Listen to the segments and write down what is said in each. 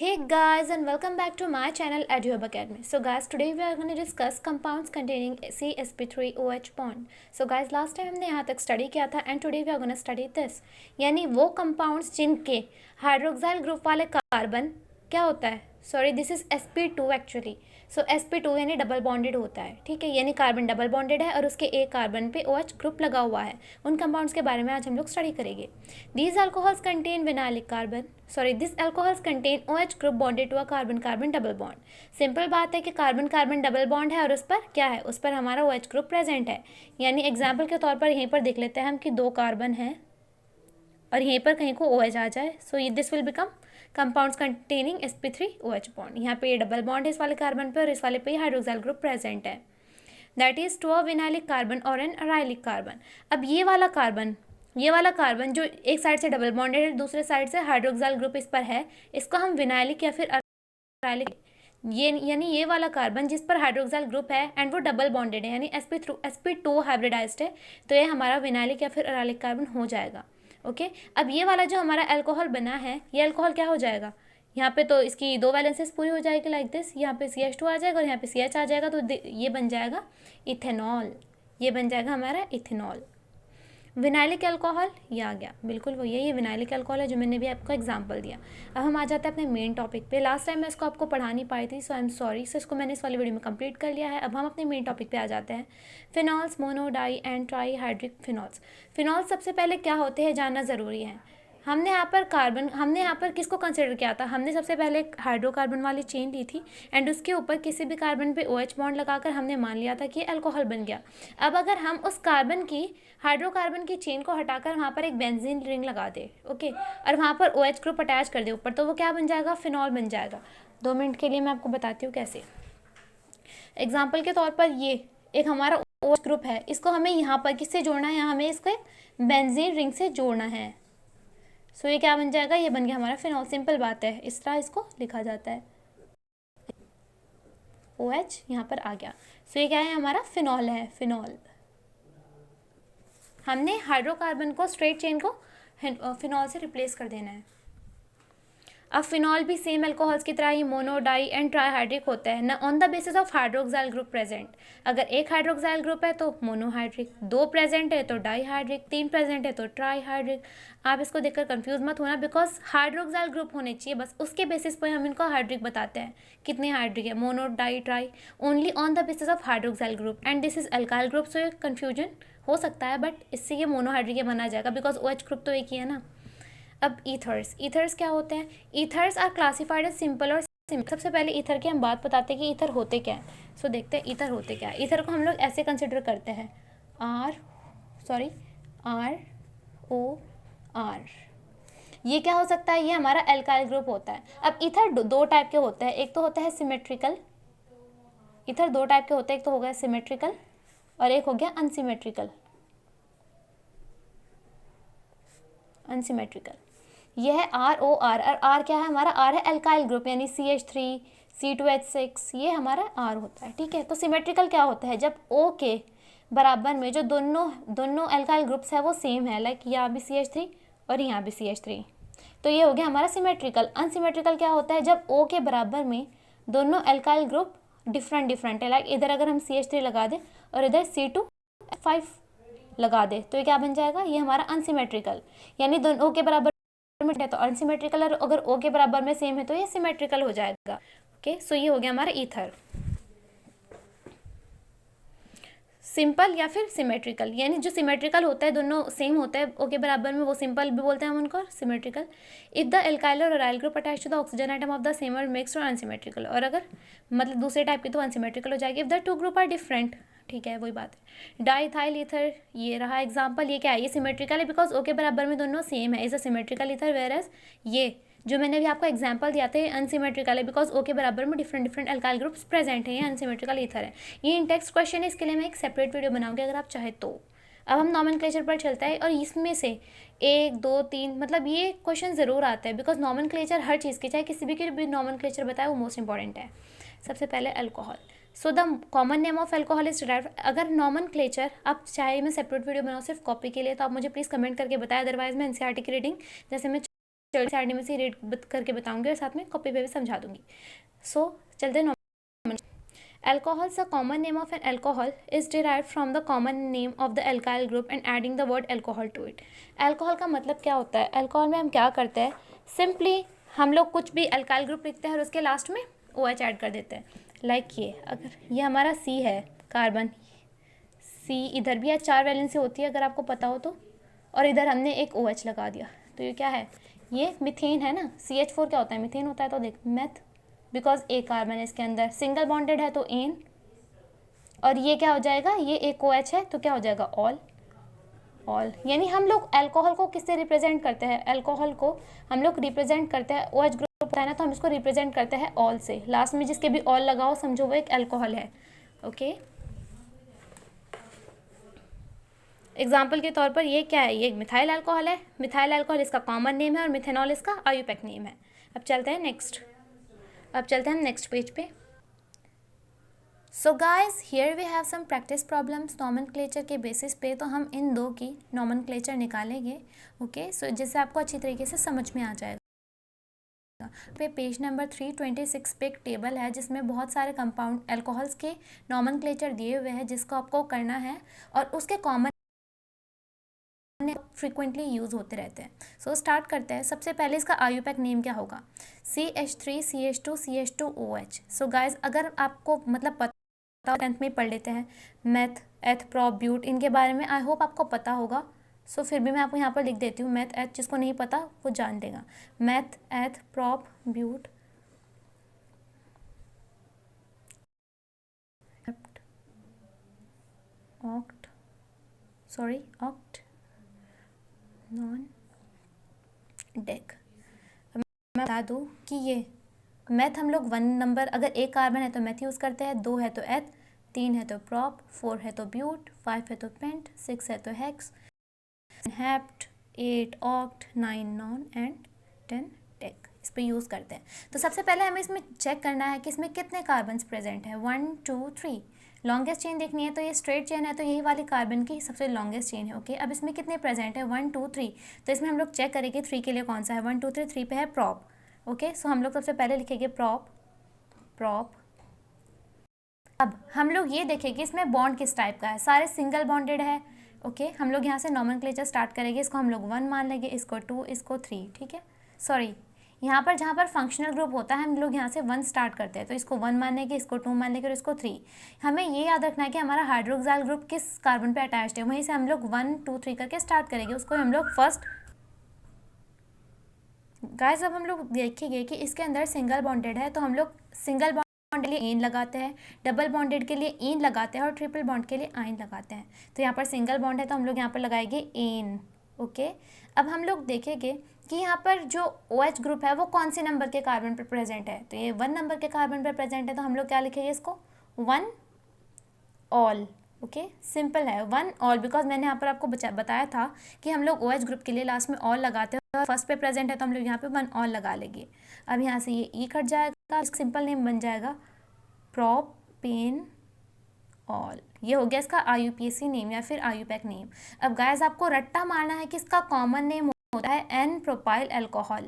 Hey guys, and welcome back to my channel EduHub Academy. So guys, today we are going to discuss compounds containing CsP3OH bond. So guys, last time हमने यहाँ तक study किया था and today we are going to study this. यानी वो compounds जिनके hydroxyl group वाले carbon क्या होता है, sorry this is sp2 actually. So sp2 यानी डबल बॉन्डेड होता है, ठीक है. यानी कार्बन डबल बॉन्डेड है और उसके एक कार्बन पे OH ग्रुप लगा हुआ है. उन कंपाउंड्स के बारे में आज हम लोग स्टडी करेंगे. This alcohols contain vinylic carbon, sorry this alcohols contain OH group bonded to a carbon carbon double bond. Simple बात है कि कार्बन कार्बन डबल बॉन्ड है और उस पर क्या है, उस पर हमारा OH ग्रुप प्रेजेंट है. यानी एग्जाम्पल के तौर पर यहीं पर देख लेते हैं हम कि दो कार्बन है और यहीं पर कहीं को OH आ जाए. So this will become compounds containing sp3OH bond. यहाँ पे ये डबल बॉन्ड है इस वाले कार्बन पे और इस वाले पे हाइड्रोक्साइल ग्रुप प्रेजेंट है. That is to a vinylic carbon और एन अराइलिक कार्बन. अब ये वाला कार्बन जो एक साइड से डबल बॉन्डेड है, दूसरे साइड से हाइड्रोक्साइल ग्रुप इस पर है, इसको हम विनाइलिक या फिर अराइलिक, ये यानी ये वाला कार्बन जिस पर हाइड्रोक्साइल ग्रुप है एंड वो डबल बॉन्डेड है यानी sp2 हाइब्रिडाइज्ड है, तो ये हमारा विनाइलिक या फिर अराइलिक कार्बन हो जाएगा. ओके. अब ये वाला जो हमारा अल्कोहल बना है, ये अल्कोहल क्या हो जाएगा, यहाँ पे तो इसकी दो वैलेंसेस पूरी हो जाएगी लाइक दिस. यहाँ पे CH2 आ जाएगा और यहाँ पे CH आ जाएगा, तो ये बन जाएगा इथेनॉल. ये बन जाएगा हमारा इथेनॉल. विनाइलिक अल्कोहल ये आ गया, बिल्कुल वही है, ये विनाइलिक अल्कोहल है जो मैंने भी आपको एग्जांपल दिया. अब हम आ जाते हैं अपने मेन टॉपिक पे. लास्ट टाइम मैं इसको आपको पढ़ा नहीं पाई थी, सो आई एम सॉरी. सो इसको मैंने इस वाली वीडियो में कंप्लीट कर लिया है. अब हम अपने मेन टॉपिक पे आ जाते हैं. Phenols, mono, di and tri hydric phenols. Phenols सबसे पहले क्या होते हैं जानना ज़रूरी है. हमने यहाँ पर किसको कंसिडर किया था, हमने सबसे पहले हाइड्रोकार्बन वाली चेन ली थी एंड उसके ऊपर किसी भी कार्बन पे OH बॉन्ड लगाकर हमने मान लिया था कि ये अल्कोहल बन गया. अब अगर हम उस हाइड्रोकार्बन की चेन को हटाकर वहाँ पर एक बेंजीन रिंग लगा दे, ओके, और वहाँ पर OH ग्रुप अटैच कर दे ऊपर, तो वो क्या बन जाएगा, फिनॉल बन जाएगा. 2 मिनट के लिए मैं आपको बताती हूँ कैसे. एग्जाम्पल के तौर पर ये एक हमारा OH ग्रुप है, इसको हमें यहाँ पर किससे जोड़ना है, हमें इसको एक बेंजीन रिंग से जोड़ना है. सो ये क्या बन जाएगा, ये बन गया हमारा फिनॉल. सिंपल बात है, इस तरह इसको लिखा जाता है. OH यहाँ पर आ गया. सो ये क्या है, हमारा फिनॉल है, फिनॉल. हमने हाइड्रोकार्बन को स्ट्रेट चेन को फिनॉल से रिप्लेस कर देना है. अब फिनॉल भी सेम अल्कोहल्स की तरह ही मोनो, डाई एंड ट्राईहाइड्रिक होता है ना, on the basis of hydroxyl group present. अगर एक हाइड्रोक्साइल ग्रुप है तो मोनोहाइड्रिक, 2 प्रेजेंट है तो डाईहाइड्रिक, 3 प्रेजेंट है तो ट्राईहाइड्रिक. आप इसको देखकर कंफ्यूज मत होना, बिकॉज हाइड्रोक्साइल ग्रुप होने चाहिए, बस उसके बेसिस पर हम इनको हाइड्रिक बताते हैं. कितने हाइड्रिक है, mono, di, tri, only on the basis of hydroxyl group. And this is alkyl group, so confusion हो सकता है, बट इससे ये मोनोहाइड्रिक बना जाएगा बिकॉज OH ग्रुप तो एक ही है ना. अब ईथर्स क्या होते हैं. Ethers are classified as simple और सिंपल. सबसे पहले ईथर की हम बात बताते हैं कि ईथर होते क्या है. सो देखते हैं ईथर होते क्या है. ईथर को हम लोग ऐसे कंसिडर करते हैं, ROR. ये क्या हो सकता है, ये हमारा एल्काइल ग्रुप होता है. अब ईथर दो टाइप के होते हैं, एक तो होता है सिमेट्रिकल. ईथर 2 टाइप के होते हैं, एक तो हो गया सिमेट्रिकल और एक हो गया अनसिमेट्रिकल. यह है ROR. और R क्या है हमारा, R है एल्काइल ग्रुप यानी CH3, C2H6, ये हमारा R होता है, ठीक है. तो सिमेट्रिकल क्या होता है, जब O के बराबर में जो दोनों एल्काइल ग्रुप्स है वो सेम है, लाइक यहाँ भी CH3 और यहाँ भी CH3, तो ये हो गया हमारा सिमेट्रिकल. अनसिमेट्रिकल क्या होता है, जब O के बराबर में दोनों एल्काइल ग्रुप डिफरेंट है, लाइक इधर अगर हम CH3 लगा दें और इधर C2H5 लगा दे, तो ये क्या बन जाएगा, ये हमारा अनसिमेट्रिकल. यानी दोनों O के बराबर में है तो अनसिमेट्रिकल, और अगर O के बराबर में सेम है तो ये सिमेट्रिकल हो जाएगा. ओके. सो ये हो गया हमारा ईथर. सिंपल या फिर सिमेट्रिकल, यानी जो सिमेट्रिकल होता है दोनों सेम होता है O के बराबर में, वो सिंपल भी बोलते हैं हम उनको, सिमेट्रिकल. इफ द एल्काइल और aryl group attach to the oxygen atom of the same और मिक्स्ड और अनसिमेट्रिकल. और अगर मतलब दूसरे टाइप की तो अनसिमेट्रिकल हो जाएगी. If the 2 group are different, ठीक है, वही बात है. डाईथाइल ईथर, ये रहा एग्जाम्पल. ये क्या है, ये सिमेट्रिकल है बिकॉज O के बराबर में दोनों सेम है, is a symmetrical ether. Whereas ये जो मैंने भी आपको एग्जाम्पल दिया था, अनसिमेट्रिकल है बिकॉज O के बराबर में डिफरेंट अल्काइल ग्रुप्स प्रेजेंट है, ये अनसिमेट्रिकल ईथर है. ये इन टेक्स्ट क्वेश्चन है, इसके लिए मैं एक सेपरेट वीडियो बनाऊंगी अगर आप चाहे तो. अब हम नॉमेनक्लेचर पर चलता है और इसमें से 1, 2, 3 मतलब ये क्वेश्चन ज़रूर आता है बिकॉज नॉमेनक्लेचर हर चीज़ की, चाहे किसी भी नॉमेनक्लेचर बताए, वो मोस्ट इंपॉर्टेंट है. सबसे पहले alcohol. So the common name of alcohol is derived. अगर नॉमेनक्लेचर आप चाहे मैं सेपरेट वीडियो बनाऊँ सिर्फ कॉपी के लिए, तो आप मुझे प्लीज़ कमेंट करके बताएं, अदरवाइज मैं NCERT की रीडिंग जैसे मैं साइड में से रीड करके बताऊंगी और साथ में कॉपी पे भी समझा दूंगी. सो चलते हैं. Alcohol is a common name of an alcohol is derived from the common name of the alkyl group and adding the word alcohol to it. Alcohol का मतलब क्या होता है? Alcohol में हम क्या करते हैं? Simply हम लोग कुछ भी alkyl group लिखते हैं और उसके लास्ट में OH ऐड कर देते हैं. Like ये, अगर ये हमारा C है, कार्बन C, इधर भी 4 वैलेंसी होती है अगर आपको पता हो तो, और इधर हमने एक OH लगा दिया, तो ये क्या है? ये मीथेन है ना. CH4 क्या होता है? मीथेन होता है. तो देख, मेथ, बिकॉज ए कार्बन है इसके अंदर, सिंगल बॉन्डेड है तो एन, और ये क्या हो जाएगा? ये एक OH है तो क्या हो जाएगा? ऑल. ऑल यानी हम लोग अल्कोहल को किससे रिप्रेजेंट करते हैं? अल्कोहल को हम लोग रिप्रेजेंट करते हैं, OH ग्रुप है ना, तो हम इसको रिप्रेजेंट करते हैं ऑल से. लास्ट में जिसके भी ऑल लगाओ समझो वो एक अल्कोहल है. ओके, एग्जाम्पल के तौर पर ये क्या है? ये मिथाइल अल्कोहल है. मिथाइल अल्कोहल इसका कॉमन नेम है और मिथेनॉल इसका आयुपैक नेम है. अब चलते हैं हम नेक्स्ट पेज पे. So guys here we have some practice problems nomenclature के बेसिस पे. तो हम इन दो की नॉमेनक्लेचर निकालेंगे. ओके, सो जिससे आपको अच्छी तरीके से समझ में आ जाएगा. पे पेज नंबर 326 पे एक टेबल है जिसमें बहुत सारे कंपाउंड अल्कोहल्स के नॉमेनक्लेचर दिए हुए हैं जिसको आपको करना है और उसके कॉमन फ्रीक्वेंटली यूज़ होते रहते हैं. सो स्टार्ट करते हैं. सबसे पहले इसका आयुपैक नेम क्या होगा? CH3 CH2 CH2 OH. So guys अगर आपको मतलब पता 10th में पढ़ लेते हैं मैथ, एथ, प्रॉप, ब्यूट, इनके बारे में आई होप आपको पता होगा. सो फिर भी मैं आपको यहाँ पर लिख देती हूँ. मैथ, एथ, जिसको नहीं पता वो जान लेगा. Meth, eth, prop, but, oct, non, dec. मैं बता दूँ कि ये मैथ हम लोग 1 नंबर, अगर एक कार्बन है तो मैथ यूज़ करते हैं, 2 है तो एथ, 3 है तो प्रॉप, 4 है तो ब्यूट, 5 है तो पेंट, 6 है तो hex, hept, 8 oct, 9 non and 10 deck. इस पर यूज़ करते हैं. तो सबसे पहले हमें इसमें चेक करना है कि इसमें कितने कार्बन्स प्रेजेंट है. 1 2 3. लॉन्गेस्ट चेन देखनी है तो ये स्ट्रेट चेन है तो यही वाली कार्बन की सबसे लॉन्गेस्ट चेन है. ओके, अब इसमें कितने प्रेजेंट है? 1 2 3. तो इसमें हम लोग चेक करेंगे 3 के लिए कौन सा है. 1 2 3, 3 पे है प्रॉप. ओके, सो हम लोग सबसे पहले लिखेंगे प्रॉप. अब हम लोग ये देखेंगे इसमें बॉन्ड किस टाइप का है. सारे सिंगल बॉन्डेड है. ओके, हम लोग यहाँ से नॉमेनक्लेचर स्टार्ट करेंगे. इसको हम लोग 1 मान लेंगे, इसको 2, इसको 3. ठीक है, सॉरी, यहाँ पर जहाँ पर फंक्शनल ग्रुप होता है हम लोग यहाँ से 1 स्टार्ट करते हैं. तो इसको 1 मान लेंगे, इसको 2 मान लेंगे और इसको 3. हमें ये याद रखना है कि हमारा हाइड्रोक्साइल ग्रुप किस कार्बन पे अटैच्ड है. वहीं से हम लोग 1 2 3 करके स्टार्ट करेंगे. उसको हम लोग फर्स्ट गाइस, अब हम लोग देखेंगे कि इसके अंदर सिंगल बॉन्डेड है तो हम लोग सिंगल बॉन्ड के लिए एन लगाते हैं, डबल बॉन्डेड के लिए एन लगाते हैं और ट्रिपल बॉन्ड के लिए आइन लगाते हैं. तो यहाँ पर सिंगल बॉन्ड है तो हम लोग यहाँ पर लगाएंगे एन. ओके, अब हम लोग देखेंगे कि यहाँ पर जो OH ग्रुप है वो कौन से नंबर के कार्बन पर प्रेजेंट है. तो ये 1 नंबर के कार्बन पर प्रेजेंट है तो हम लोग क्या लिखेंगे इसको? 1 ऑल. ओके, सिंपल है 1 ऑल, बिकॉज मैंने यहाँ पर आपको बताया था कि हम लोग OH ग्रुप के लिए लास्ट में ऑल लगाते हैं और फर्स्ट पे प्रेजेंट है तो हम लोग यहाँ पे 1 ऑल लगा लेंगे. अब यहाँ से ये ई कट जाएगा, सिंपल नेम बन जाएगा प्रोपेन ऑल. ये हो गया इसका IUPAC नेम या फिर आयुपैक नेम. अब गाइस आपको रट्टा मारना है कि इसका कॉमन नेम होता है एन प्रोपाइल अल्कोहल.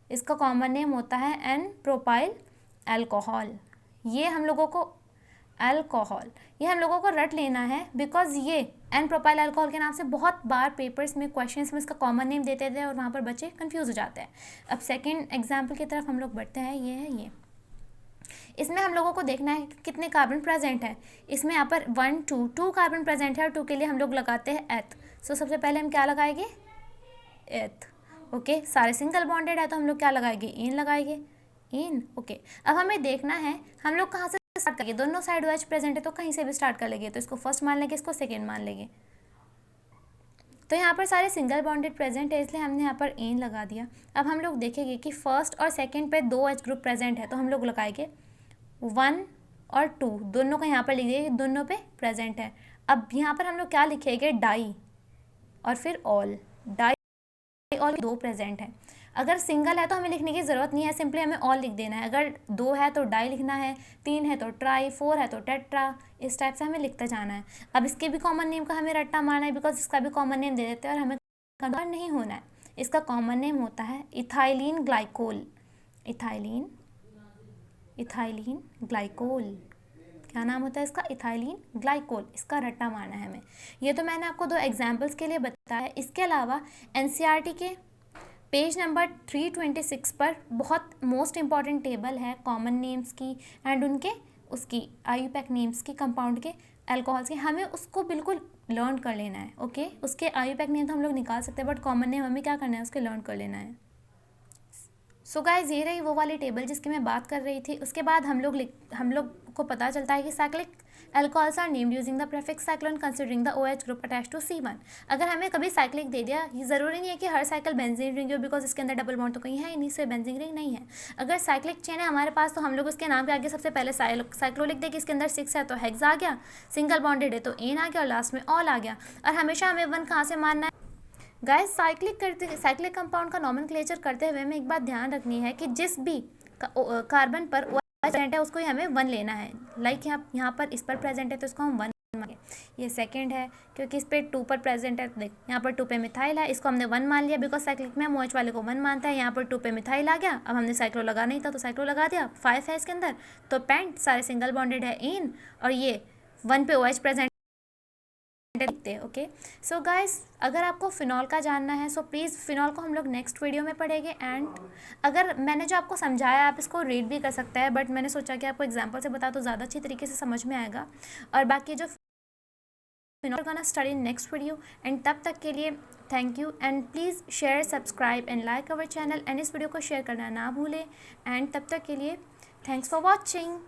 इसका कॉमन नेम होता है एन प्रोपाइल अल्कोहल. ये हम लोगों को रट लेना है बिकॉज ये एन प्रोपाइल अल्कोहल के नाम से बहुत बार पेपर्स में क्वेश्चंस में इसका कॉमन नेम देते थे और वहाँ पर बच्चे कंफ्यूज हो जाते हैं. अब सेकंड एग्जांपल की तरफ हम लोग बढ़ते हैं. ये है ये, इसमें हम लोगों को देखना है कितने कार्बन प्रेजेंट है. इसमें यहाँ पर 1 2 कार्बन प्रेजेंट है और 2 के लिए हम लोग लगाते हैं एथ. सो सबसे पहले हम क्या लगाएंगे? एथ. ओके, सारे सिंगल बॉन्डेड है तो हम लोग क्या लगाएंगे? एन लगाएंगे. एन. ओके, अब हमें देखना है हम लोग कहाँ से स्टार्ट करेंगे. दोनों साइड OH प्रेजेंट है तो कहीं से भी स्टार्ट कर लेंगे. तो इसको फर्स्ट मान लेंगे, इसको सेकेंड मान लेंगे. तो यहाँ पर सारे सिंगल बॉन्डेड प्रेजेंट है इसलिए हमने यहाँ पर एन लगा दिया. अब हम लोग देखेंगे कि फर्स्ट और सेकेंड पे 2 OH ग्रुप प्रेजेंट है तो हम लोग लगाएंगे 1 और 2. दोनों का यहाँ पर लिख दिए, दोनों पे प्रेजेंट है. अब यहाँ पर हम लोग क्या लिखेंगे? डाई और फिर ऑल. डाई ऑल 2 प्रेजेंट है. अगर सिंगल है तो हमें लिखने की ज़रूरत नहीं है, सिंपली हमें ऑल लिख देना है. अगर 2 है तो डाई लिखना है, 3 है तो ट्राई, 4 है तो टेट्रा. इस टाइप से हमें लिखते जाना है. अब इसके भी कॉमन नेम का हमें रट्टा मारना है बिकॉज इसका भी कॉमन नेम दे देते हैं और हमें कंफ्यूज नहीं होना है. इसका कॉमन नेम होता है इथाइलिन ग्लाइकोल। इथाइलिन ग्लाइकोल, क्या नाम होता है इसका? Ethylene glycol. इसका रट्टा मारना है हमें। ये तो मैंने आपको 2 एग्जाम्पल्स के लिए बताया। इसके अलावा एनसीईआरटी के पेज नंबर 326 पर बहुत मोस्ट इम्पॉर्टेंट टेबल है कॉमन नेम्स की एंड उनके उसकी आईयूपैक नेम्स की, कंपाउंड के, अल्कोहल्स के। हमें उसको बिल्कुल लर्न कर लेना है। ओके, उसके आईयूपैक नेम तो हम लोग निकाल सकते हैं, बट कॉमन नेम हमें क्या करना है? उसके लर्न कर लेना है। सो गाइज, ये रही वो वाली टेबल जिसकी मैं बात कर रही थी। उसके बाद हम लोग को पता चलता है कि cyclic alcohols are named using the prefix cyclone considering the OH group attach to C1। अगर हमें कभी साइक्लिक दे दिया, ये ज़रूरी नहीं है कि हर साइकिल बेंजीन रिंग हो, बिकॉज इसके अंदर डबल बॉन्ड तो कहीं है ही नहीं, से बेंजीन रिंग नहीं है। अगर साइक्लिक चेन है हमारे पास तो हम लोग उसके नाम के आगे सबसे पहले साइक्लो लिख दे कि इसके अंदर 6 है तो हेक्स आ गया, सिंगल बॉन्डेड है तो एन आ गया और लास्ट में ऑल आ गया। और हमेशा हमें 1 कहाँ से मानना है? गाइस, साइक्लिक कंपाउंड का नॉमेनक्लेचर करते हुए हमें एक बात ध्यान रखनी है कि जिस भी कार्बन पर प्रेजेंट है उसको ही हमें 1 लेना है। लाइक यहाँ पर इस पर प्रेजेंट है तो इसको हम 1 मांगे। ये सेकंड है क्योंकि इस पर 2 पर प्रेजेंट है। देख, यहाँ पर 2 पे मिथाइल है, इसको हमने 1 मान लिया बिकॉज साइक्लिक में हम OH वाले को 1 मानता है। यहाँ पर 2 पे मिथाइल आ गया, अब हमने साइक्लो लगा नहीं था तो साइक्लो लगा दिया। 5 है इसके अंदर तो पेंट सारे सिंगल बॉन्डेड है एन, और ये 1 पे OH प्रेजेंट देखते हैं। ओके, सो गाइस, अगर आपको फिनॉल का जानना है सो प्लीज़ फिनॉल को हम लोग नेक्स्ट वीडियो में पढ़ेंगे। एंड अगर मैंने जो आपको समझाया आप इसको रीड भी कर सकते हैं, बट मैंने सोचा कि आपको एग्जांपल से बता तो ज़्यादा अच्छी तरीके से समझ में आएगा। और बाकी जो फिनॉल का ना स्टडी नेक्स्ट वीडियो। एंड तब तक के लिए thank you and please share, subscribe and like our channel and इस वीडियो को शेयर करना ना भूलें। एंड तब तक के लिए थैंक्स फॉर वॉचिंग।